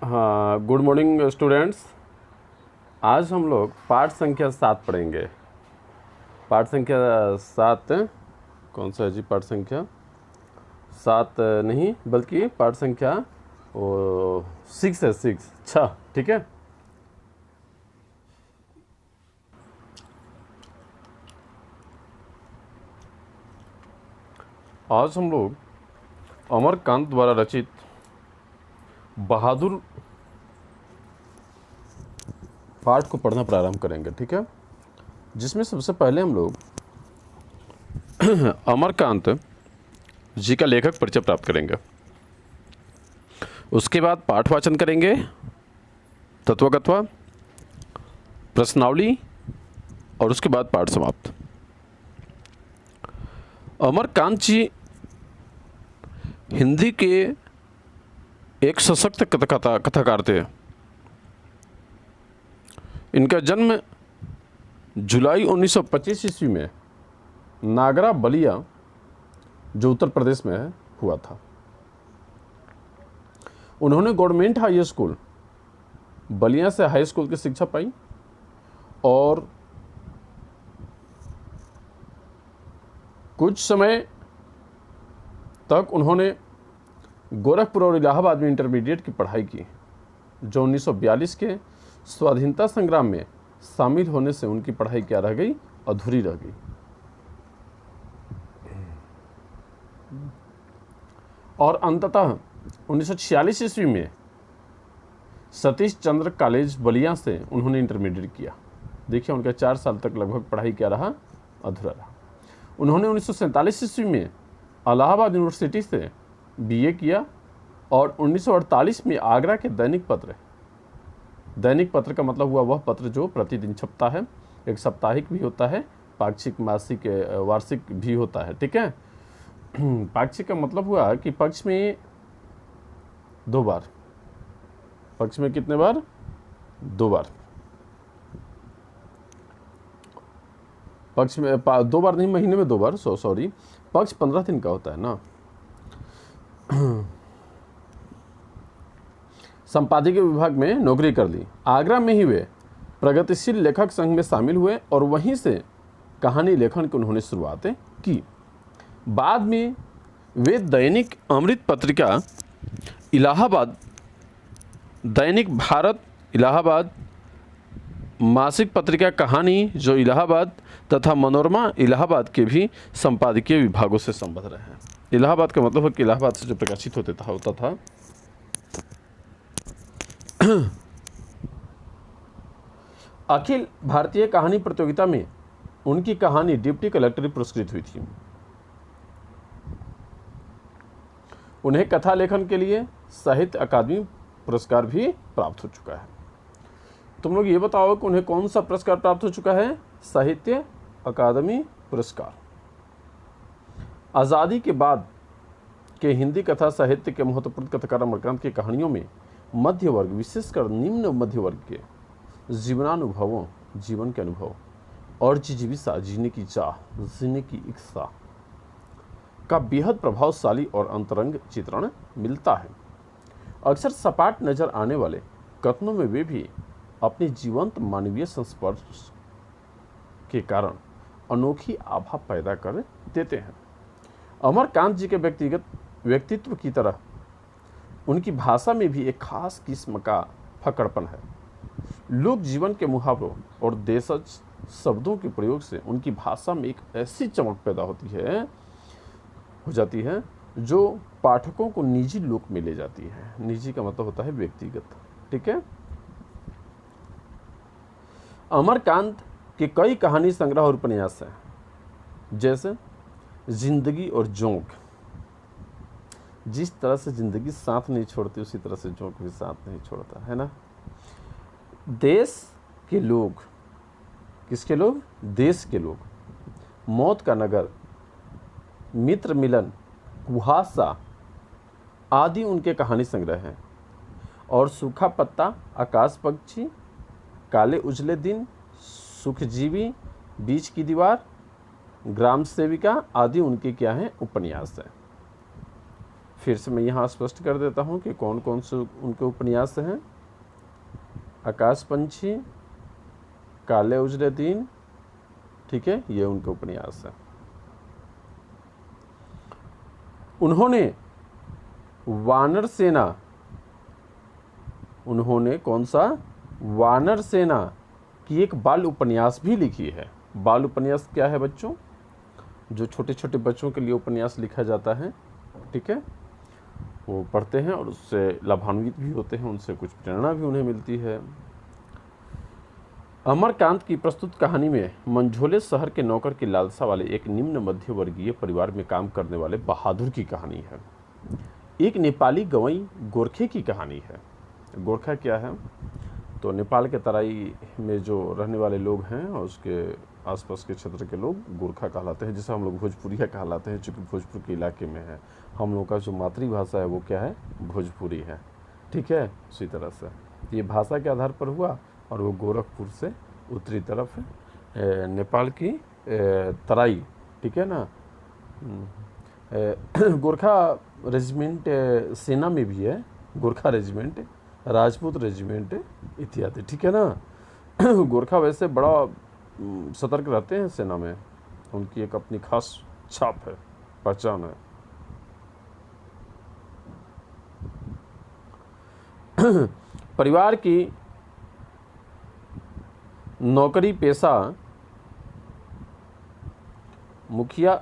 हाँ, good morning students. आज हम लोग पाठ संख्या 7 पढ़ेंगे। पाठ संख्या 7 कौन सा है जी? पाठ संख्या 7 नहीं बल्कि पाठ संख्या 6 है, 6। अच्छा, ठीक है। आज हम लोग अमरकांत द्वारा रचित बहादुर पाठ को पढ़ना प्रारंभ करेंगे, ठीक है। जिसमें सबसे पहले हम लोग अमरकांत जी का लेखक परिचय प्राप्त करेंगे। उसके बाद पाठ वाचन करेंगे, तत्वगत्वा, प्रश्नावली और उसके बाद पाठ समाप्त। अमरकांत जी हिंदी के एक सशक्त कथाकार थे। इनका जन्म जुलाई 1925 ईस्वी में नागरा बलिया, जो उत्तर प्रदेश में है, हुआ था। उन्होंने गवर्नमेंट हाई स्कूल बलिया से हाई स्कूल की शिक्षा पाई और कुछ समय तक उन्होंने गोरखपुर और इलाहाबाद में इंटरमीडिएट की पढ़ाई की, जो 1942 के स्वाधीनता संग्राम में शामिल होने से उनकी पढ़ाई क्या रह गई? अधूरी रह गई। और अंततः 1946 ईस्वी में सतीश चंद्र कॉलेज बलिया से उन्होंने इंटरमीडिएट किया। देखिए, उनका 4 साल तक लगभग पढ़ाई क्या रहा? अधूरा रहा। उन्होंने 1947 ईस्वी में इलाहाबाद यूनिवर्सिटी से बीए किया और 1948 में आगरा के दैनिक पत्र का मतलब हुआ वह पत्र जो प्रतिदिन छपता है। एक साप्ताहिक भी होता है, पाक्षिक, मासिक, वार्षिक भी होता है, ठीक है। पाक्षिक का मतलब हुआ कि पक्ष में 2 बार। पक्ष में कितने बार? 2 बार। पक्ष में 2 बार नहीं, महीने में 2 बार, सॉरी। पक्ष 15 दिन का होता है ना। संपादकीय विभाग में नौकरी कर ली। आगरा में ही वे प्रगतिशील लेखक संघ में शामिल हुए और वहीं से कहानी लेखन की उन्होंने शुरुआत की। बाद में वे दैनिक अमृत पत्रिका, इलाहाबाद, दैनिक भारत इलाहाबाद, मासिक पत्रिका कहानी जो इलाहाबाद तथा मनोरमा इलाहाबाद के भी संपादकीय विभागों से संबद्ध रहे हैं। इलाहाबाद का मतलब है कि इलाहाबाद से जो प्रकाशित होता था। अखिल भारतीय कहानी प्रतियोगिता में उनकी कहानी डिप्टी कलेक्टर पुरस्कृत हुई थी। उन्हें कथा लेखन के लिए साहित्य अकादमी पुरस्कार भी प्राप्त हो चुका है। तुम लोग ये बताओ कि उन्हें कौन सा पुरस्कार प्राप्त हो चुका है? साहित्य अकादमी पुरस्कार। आज़ादी के बाद के हिंदी कथा साहित्य के महत्वपूर्ण कथाकार अमरकांत की कहानियों में मध्य वर्ग, विशेषकर निम्न मध्य वर्ग के जीवनानुभवों, जीवन के अनुभव और जिजीविका, जीने की चाह, जीने की इच्छा का बेहद प्रभावशाली और अंतरंग चित्रण मिलता है। अक्सर सपाट नजर आने वाले कथनों में वे भी अपने जीवंत मानवीय संस्पर्श के कारण अनोखी आभा पैदा कर देते हैं। अमरकांत जी के व्यक्तित्व की तरह उनकी भाषा में भी एक खास किस्म का फकड़पन है। लोक जीवन के मुहावरों और देशज शब्दों के प्रयोग से उनकी भाषा में एक ऐसी चमक पैदा हो जाती है जो पाठकों को निजी लोक में ले जाती है। निजी का मतलब होता है व्यक्तिगत, ठीक है। अमरकांत के कई कहानी संग्रह और उपन्यास हैं, जैसे जिंदगी और जोंक। जिस तरह से जिंदगी साथ नहीं छोड़ती उसी तरह से जोंक भी साथ नहीं छोड़ता है ना। देश के लोग, किसके लोग? देश के लोग। मौत का नगर, मित्र मिलन, कुहासा आदि उनके कहानी संग्रह हैं। और सूखा पत्ता, आकाश पक्षी, काले उजले दिन, सुखजीवी, बीच की दीवार, ग्राम सेविका आदि उनके क्या हैं? उपन्यास हैं। फिर से मैं यहाँ स्पष्ट कर देता हूँ कि कौन कौन से उनके उपन्यास हैं। आकाश पंछी, काले उजले दिन, ठीक है, ये उनके उपन्यास हैं। उन्होंने वानर सेना, उन्होंने कौन सा, वानर सेना की एक बाल उपन्यास भी लिखी है। बाल उपन्यास क्या है बच्चों? जो छोटे छोटे बच्चों के लिए उपन्यास लिखा जाता है, ठीक है, वो पढ़ते हैं और उससे लाभान्वित भी होते हैं, उनसे कुछ प्रेरणा भी उन्हें मिलती है। अमरकांत की प्रस्तुत कहानी में मंझोले शहर के नौकर की लालसा वाले एक निम्न मध्य वर्गीय परिवार में काम करने वाले बहादुर की कहानी है। एक नेपाली गवई गोरखे की कहानी है। गोरखा क्या है? तो नेपाल के तराई में जो रहने वाले लोग हैं और उसके आसपास के क्षेत्र के लोग गोरखा कहलाते हैं, जिसे हम लोग भोजपुरिया कहलाते हैं, चूँकि भोजपुर के इलाके में है। हम लोग का जो मातृभाषा है वो क्या है? भोजपुरी है, ठीक है। उसी तरह से ये भाषा के आधार पर हुआ और वो गोरखपुर से उत्तरी तरफ नेपाल की तराई, ठीक है ना। गोरखा रेजिमेंट सेना में भी है, गोरखा रेजिमेंट, राजपूत रेजिमेंट इत्यादि, ठीक है ना। गोरखा वैसे बड़ा सतर्क रहते हैं सेना में, उनकी एक अपनी खास छाप है, पहचान है। परिवार की नौकरी पेशा मुखिया,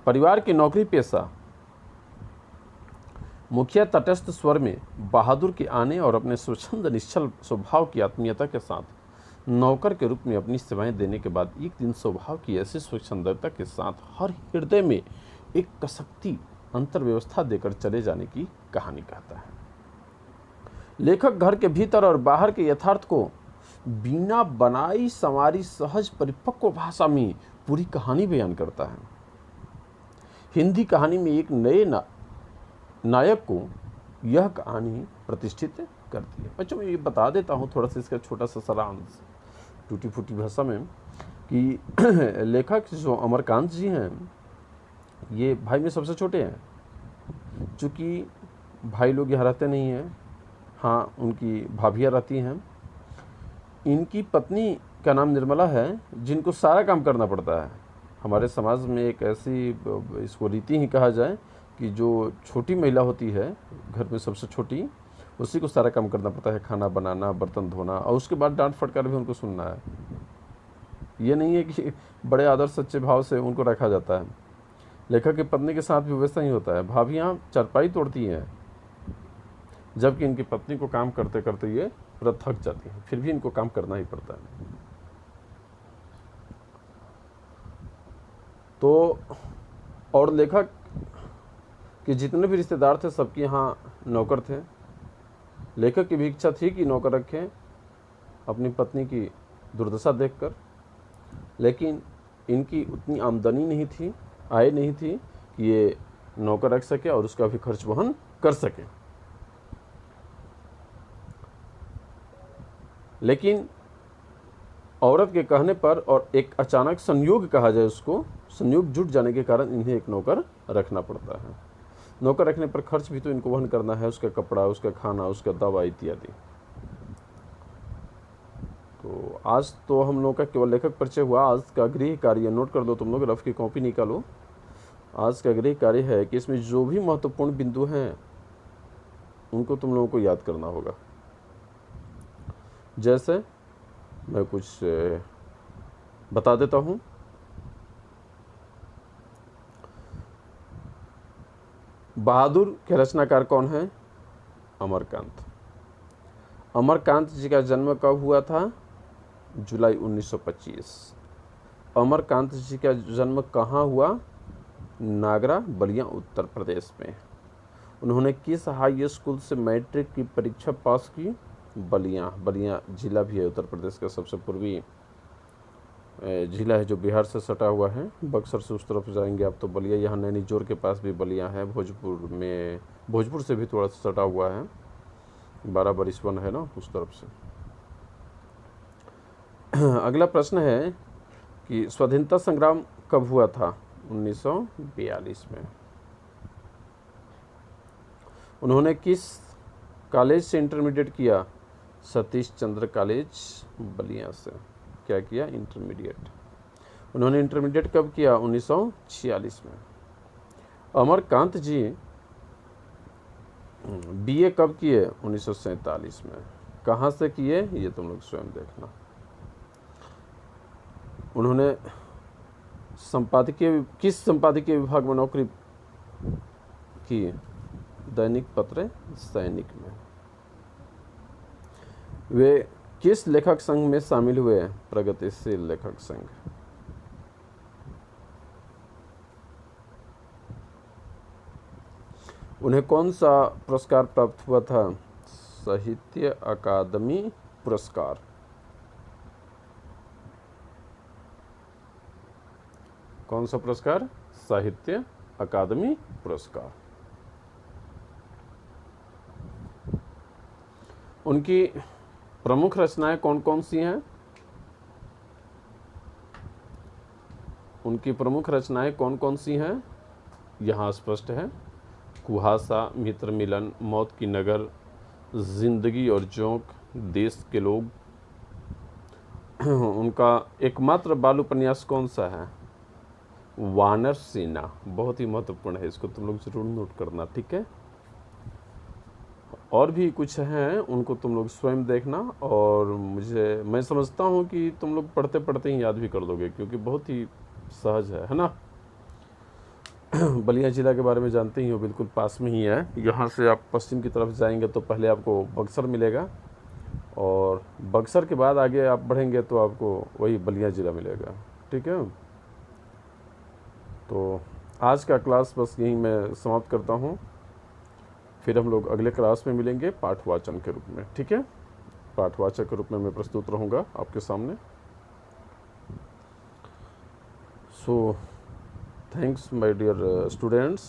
परिवार की नौकरी पेशा मुखिया तटस्थ स्वर में बहादुर के आने और अपने स्वच्छंद निश्चल स्वभाव की आत्मीयता के साथ नौकर के रूप में अपनी सेवाएं देने के बाद एक दिन स्वभाव की ऐसी स्वच्छंदता के साथ हर हृदय में एक कसकती अंतर्व्यवस्था देकर चले जाने की कहानी कहता है। लेखक घर के भीतर और बाहर के यथार्थ को बिना बनाई संवारी सहज परिपक्व भाषा में पूरी कहानी बयान करता है। हिंदी कहानी में एक नए नायक को यह कहानी प्रतिष्ठित करती है। बच्चों मैं ये बता देता हूँ थोड़ा सा इसका छोटा सा सारांश टूटी फूटी भाषा में कि लेखक जो अमरकांत जी हैं, ये भाई में सबसे छोटे हैं। चूँकि भाई लोग यहाँ रहते नहीं हैं, हाँ उनकी भाभियाँ रहती हैं। इनकी पत्नी का नाम निर्मला है, जिनको सारा काम करना पड़ता है। हमारे समाज में एक ऐसी, इसको रीति ही कहा जाए, कि जो छोटी महिला होती है घर में सबसे छोटी, उसी को सारा काम करना पड़ता है, खाना बनाना, बर्तन धोना, और उसके बाद डांट फटकार भी उनको सुनना है। ये नहीं है कि बड़े आदर सच्चे भाव से उनको रखा जाता है। लेखक की पत्नी के साथ भी वैसा ही होता है। भाभियाँ चारपाई तोड़ती हैं, जबकि इनकी पत्नी को काम करते करते ये पूरा थक जाती हैं, फिर भी इनको काम करना ही पड़ता है। तो और लेखक कि जितने भी रिश्तेदार थे सबके यहाँ नौकर थे। लेखक की भी इच्छा थी कि नौकर रखें अपनी पत्नी की दुर्दशा देखकर, लेकिन इनकी उतनी आमदनी नहीं थी, आय नहीं थी कि ये नौकर रख सके और उसका भी खर्च वहन कर सके। लेकिन औरत के कहने पर और एक अचानक संयोग कहा जाए उसको, संयोग जुट जाने के कारण इन्हें एक नौकर रखना पड़ता है। नौकर रखने पर खर्च भी तो इनको वहन करना है, उसका कपड़ा, उसका खाना, उसका दवा इत्यादि। तो आज तो हम लोग का केवल लेखक परिचय हुआ। आज का गृह कार्य नोट कर दो तुम लोग, रफ की कॉपी निकालो। आज का गृह कार्य है कि इसमें जो भी महत्वपूर्ण बिंदु हैं उनको तुम लोगों को याद करना होगा। जैसे मैं कुछ बता देता हूँ। बहादुर के रचनाकार कौन है? अमरकांत। अमरकांत जी का जन्म कब हुआ था? जुलाई 1925। अमरकांत जी का जन्म कहाँ हुआ? नागरा, बलिया, उत्तर प्रदेश में। उन्होंने किस हाई स्कूल से मैट्रिक की परीक्षा पास की? बलिया। बलिया जिला भी है उत्तर प्रदेश का सबसे पूर्वी जिला है, जो बिहार से सटा हुआ है। बक्सर से उस तरफ जाएंगे आप तो बलिया, यहाँ नैनीजोर के पास भी बलिया है। भोजपुर में, भोजपुर से भी थोड़ा सा सटा हुआ है, 12 बरिसवन है ना उस तरफ से। अगला प्रश्न है कि स्वाधीनता संग्राम कब हुआ था? 1942 में। उन्होंने किस कॉलेज से इंटरमीडिएट किया? सतीश चंद्र कॉलेज बलिया से क्या किया? इंटरमीडिएट। उन्होंने इंटरमीडिएट कब किया? 1946 में। अमरकांत जी बीए कब किए? 1947 में। कहाँ से किए ये तुम लोग स्वयं देखना। उन्होंने किस संपादकीय विभाग में नौकरी की? दैनिक पत्र सैनिक में। वे किस लेखक संघ में शामिल हुए? प्रगतिशील लेखक संघ। उन्हें कौन सा पुरस्कार प्राप्त हुआ था? साहित्य अकादमी पुरस्कार। कौन सा पुरस्कार? साहित्य अकादमी पुरस्कार। उनकी प्रमुख रचनाएं कौन कौन सी हैं? उनकी प्रमुख रचनाएं कौन कौन सी हैं? यहाँ स्पष्ट है। कुहासा, मित्र मिलन, मौत की नगर, जिंदगी और जोंक, देश के लोग। उनका एकमात्र बाल उपन्यास कौन सा है? वानर सेना। बहुत ही महत्वपूर्ण है, इसको तुम लोग जरूर नोट करना, ठीक है। और भी कुछ हैं, उनको तुम लोग स्वयं देखना। और मैं समझता हूँ कि तुम लोग पढ़ते पढ़ते ही याद भी कर दोगे, क्योंकि बहुत ही सहज है ना। बलिया जिला के बारे में जानते ही हो, बिल्कुल पास में ही है। यहाँ से आप पश्चिम की तरफ जाएंगे तो पहले आपको बक्सर मिलेगा, और बक्सर के बाद आगे आप बढ़ेंगे तो आपको वही बलिया जिला मिलेगा, ठीक है। तो आज का क्लास बस यहीं मैं समाप्त करता हूँ। फिर हम लोग अगले क्लास में मिलेंगे पाठवाचन के रूप में, ठीक है। पाठवाचक के रूप में मैं प्रस्तुत रहूँगा आपके सामने। So thanks my dear students.